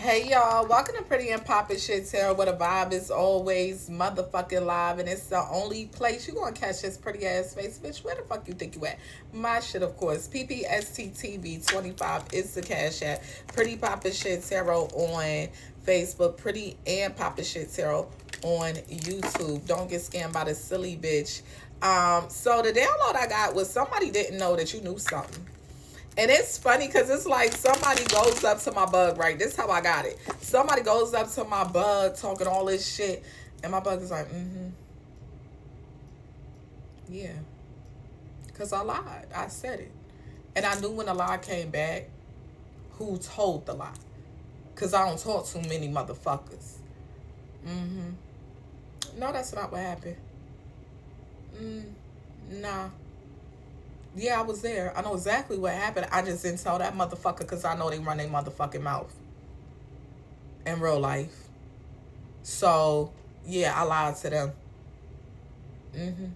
Hey y'all, welcome to Pretty and Poppin' Shittarot, where the vibe is always motherfucking live, and it's the only place you gonna catch this pretty ass face, bitch. Where the fuck you think you at? My shit, of course. PPSTTV25 is the cash app. Pretty Poppin' Shittarot on Facebook. Pretty and Poppin' Shittarot on YouTube. Don't get scammed by the silly bitch. So the download I got was somebody didn't know that you knew something. And it's funny because it's like somebody goes up to my bug, right? This is how I got it. Somebody goes up to my bug talking all this shit. And my bug is like, yeah. Because I lied. I said it. And I knew when the lie came back who told the lie. Because I don't talk too many motherfuckers. No, that's not what happened. Nah. Yeah, I was there. I know exactly what happened. I just didn't tell that motherfucker because I know they run their motherfucking mouth in real life. So, yeah, I lied to them. And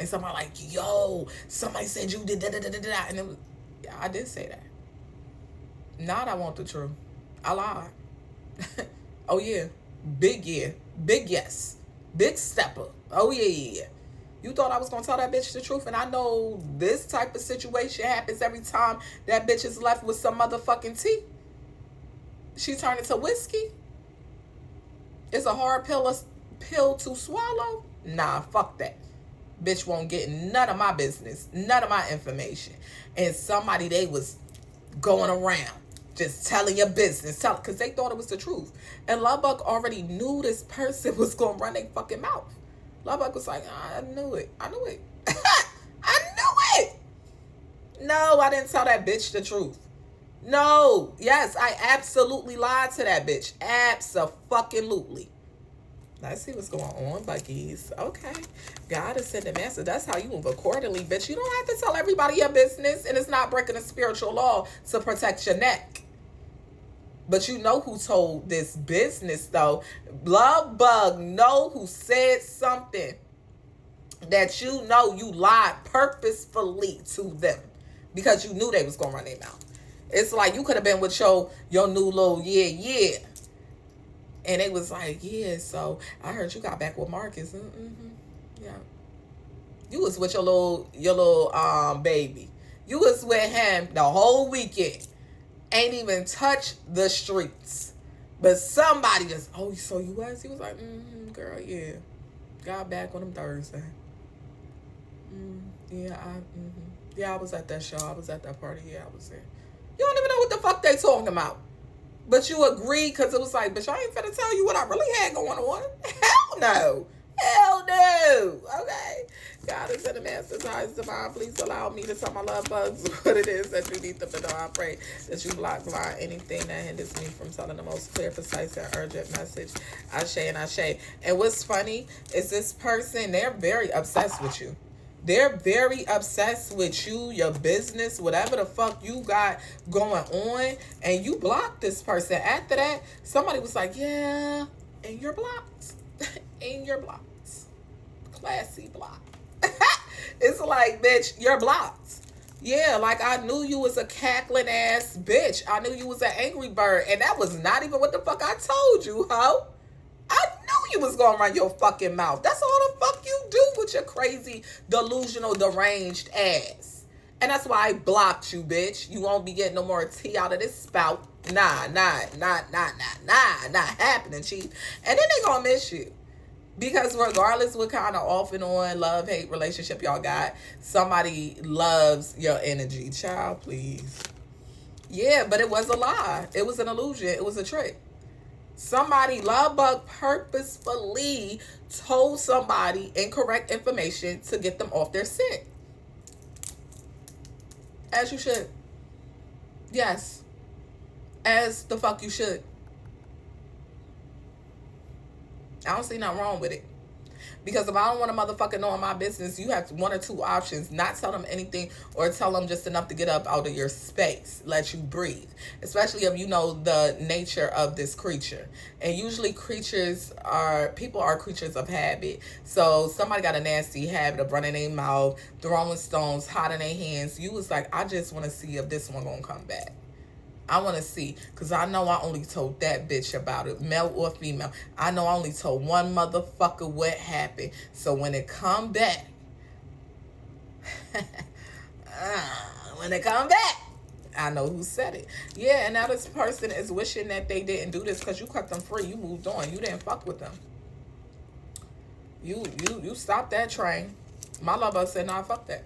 somebody like, yo, somebody said you did da. And it was, yeah, I did say that. Not I want the truth. I lied. Oh, yeah. Big yeah. Big yes. Big stepper. Oh, yeah. You thought I was going to tell that bitch the truth? And I know this type of situation happens every time that bitch is left with some motherfucking tea. She turned into whiskey. It's a hard pill to swallow. Nah, fuck that. Bitch won't get none of my business, none of my information. And somebody, they was going around just telling your business, because they thought it was the truth. And Lubbock already knew this person was going to run their fucking mouth. Lubbock was like, I knew it. I knew it. I knew it. No, I didn't tell that bitch the truth. No. Yes, I absolutely lied to that bitch. Abso-fucking-lutely. Let's see what's going on, Buckies. Okay. God is sending message. That's how you move accordingly, bitch. You don't have to tell everybody your business, and it's not breaking a spiritual law to protect your neck. But you know who told this business, though. Love Bug know who said something that you know you lied purposefully to them because you knew they was going to run their mouth. It's like you could have been with your new little yeah. And it was like, yeah, so I heard you got back with Marcus. Yeah. You was with your little baby. You was with him the whole weekend. Ain't even touched the streets. But somebody just, oh, so you was? He was like, girl, yeah. Got back on him Thursday. Yeah, I was at that show. I was at that party. Yeah, I was there. You don't even know what the fuck they talking about. But you agreed because it was like, bitch, I ain't finna tell you what I really had going on. Hell no. Hell no. Okay. God is in the master's eyes divine. Please allow me to tell my love bugs what it is that you need them to know. I pray that you block blind anything that hinders me from telling the most clear, precise, and urgent message. Ashe and Ashe. And what's funny is this person, they're very obsessed with you. They're very obsessed with you, your business, whatever the fuck you got going on, and you blocked this person. After that, somebody was like, yeah, and you're blocked. And you're blocked. Classy block. It's like, bitch, you're blocked. Yeah, like I knew you was a cackling ass bitch. I knew you was an angry bird, and that was not even what the fuck I told you, ho. I knew you was gonna run your fucking mouth. That's all the fuck you do with your crazy, delusional, deranged ass. And that's why I blocked you, bitch. You won't be getting no more tea out of this spout. Not happening, chief. And then they gonna miss you. Because regardless what kind of off and on love-hate relationship y'all got, somebody loves your energy. Child, please. Yeah, but it was a lie. It was an illusion. It was a trick. Somebody, love bug, purposefully told somebody incorrect information to get them off their scent. As you should. Yes. As the fuck you should. I don't see nothing wrong with it. Because if I don't want a motherfucker knowing my business, you have one or two options. Not tell them anything or tell them just enough to get up out of your space. Let you breathe. Especially if you know the nature of this creature. And usually people are creatures of habit. So somebody got a nasty habit of running their mouth, throwing stones, hot in their hands. You was like, I just want to see if this one gonna come back. I want to see, because I know I only told that bitch about it, male or female. I know I only told one motherfucker what happened. So when it come back, when it come back, I know who said it. Yeah, and now this person is wishing that they didn't do this because you cut them free. You moved on. You didn't fuck with them. You stopped that train. My lover said, nah, fuck that.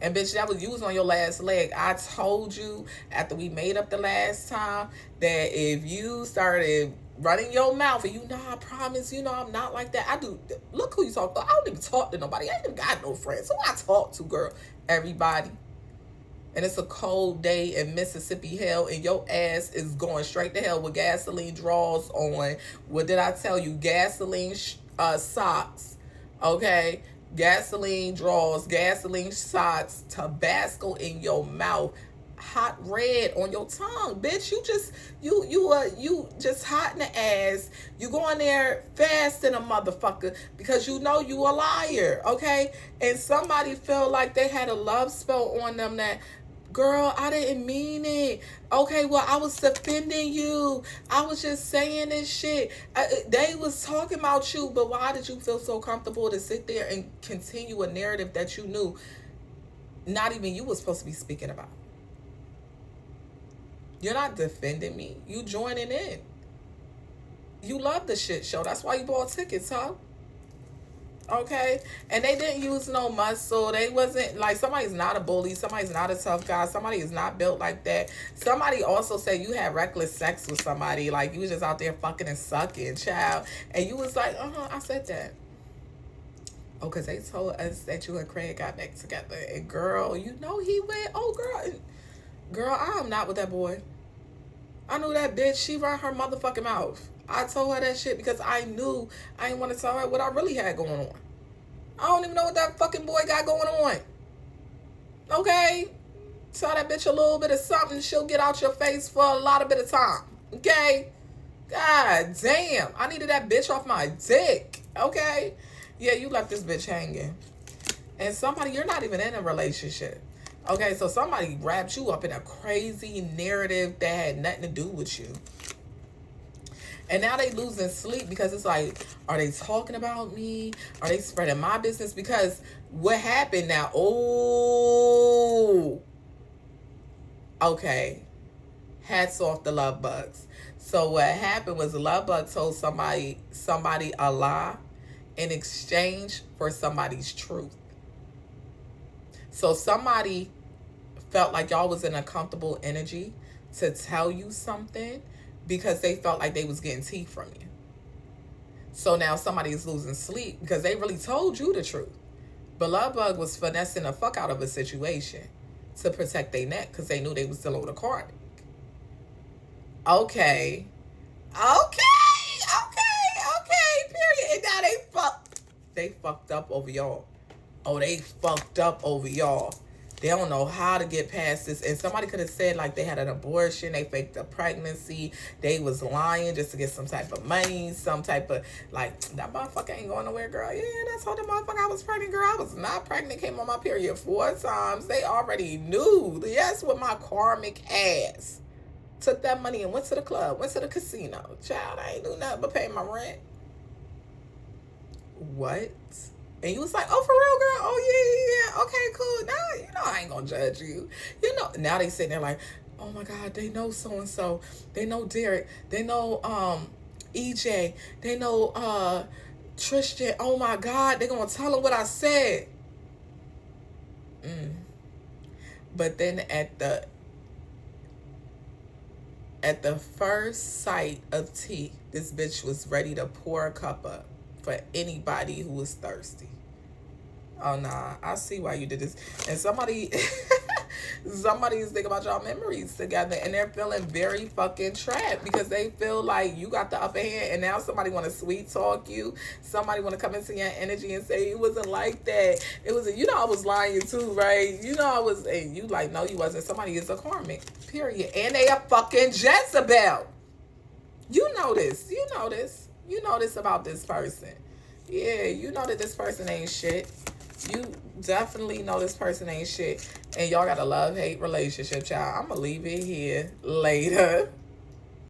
And bitch, that was, you was on your last leg. I told you after we made up the last time that if you started running your mouth and I promise, I'm not like that. I do. Look who you talk to. I don't even talk to nobody. I ain't even got no friends. Who I talk to, girl? Everybody. And it's a cold day in Mississippi hell, and your ass is going straight to hell with gasoline draws on. What did I tell you? Gasoline socks. Okay? Gasoline draws, gasoline shots, Tabasco in your mouth, hot red on your tongue, bitch. You just hot in the ass. You go in there fast in a motherfucker because you know you a liar, okay? And somebody felt like they had a love spell on them that, girl, I didn't mean it. Okay, well, I was defending you. I was just saying this shit. They was talking about you, but why did you feel so comfortable to sit there and continue a narrative that you knew not even you was supposed to be speaking about? You're not defending me. You joining in. You love the shit show. That's why you bought tickets, huh? Okay, and they didn't use no muscle. They wasn't like, somebody's not a bully, somebody's not a tough guy, somebody is not built like that. Somebody also said you had reckless sex with somebody, like you was just out there fucking and sucking, child, and you was like, I said that. Oh, because they told us that you and Craig got back together, and girl, he went, girl, I am not with that boy. I knew that bitch, she run her motherfucking mouth. I told her that shit because I knew I didn't want to tell her what I really had going on. I don't even know what that fucking boy got going on. Okay? Tell that bitch a little bit of something, she'll get out your face for a lot of bit of time. Okay? God damn. I needed that bitch off my dick. Okay? Yeah, you left this bitch hanging. And somebody, you're not even in a relationship. Okay, so somebody wrapped you up in a crazy narrative that had nothing to do with you. And now they losing sleep because it's like, are they talking about me? Are they spreading my business? Because what happened now? Oh, okay. Hats off the love bugs. So what happened was the love bug told somebody a lie in exchange for somebody's truth. So somebody felt like y'all was in a comfortable energy to tell you something because they felt like they was getting tea from you. So now somebody is losing sleep because they really told you the truth. But love bug was finessing the fuck out of a situation to protect their neck because they knew they was dealing with a karmic. Okay, period. And now they fucked up over y'all. Oh, they fucked up over y'all. They don't know how to get past this. And somebody could have said like they had an abortion, they faked a pregnancy, they was lying just to get some type of money, some type of like, that motherfucker ain't going nowhere, girl. Yeah, that's how the motherfucker I was pregnant, girl. I was not pregnant, came on my period 4 times. They already knew. Yes, with my karmic ass. Took that money and went to the club, went to the casino. Child, I ain't do nothing but pay my rent. What? And you was like, oh, for real, girl? Oh, yeah. Okay, cool. Now, I ain't gonna judge you. Now they sitting there like, oh, my God, they know so-and-so. They know Derek. They know EJ. They know Tristan. Oh, my God, they gonna tell them what I said. But then at the first sight of tea, this bitch was ready to pour a cup up for anybody who was thirsty. Oh, nah, I see why you did this. And somebody is thinking about y'all memories together, and they're feeling very fucking trapped because they feel like you got the upper hand, and now somebody want to sweet talk you. Somebody want to come into your energy and say, it wasn't like that. It was, I was lying too, right? I was, and you like, no, you wasn't. Somebody is a karmic, period. And they a fucking Jezebel. You know this. You know this about this person. Yeah, you know that this person ain't shit. You definitely know this person ain't shit. And y'all got a love-hate relationship, child. I'm going to leave it here. Later.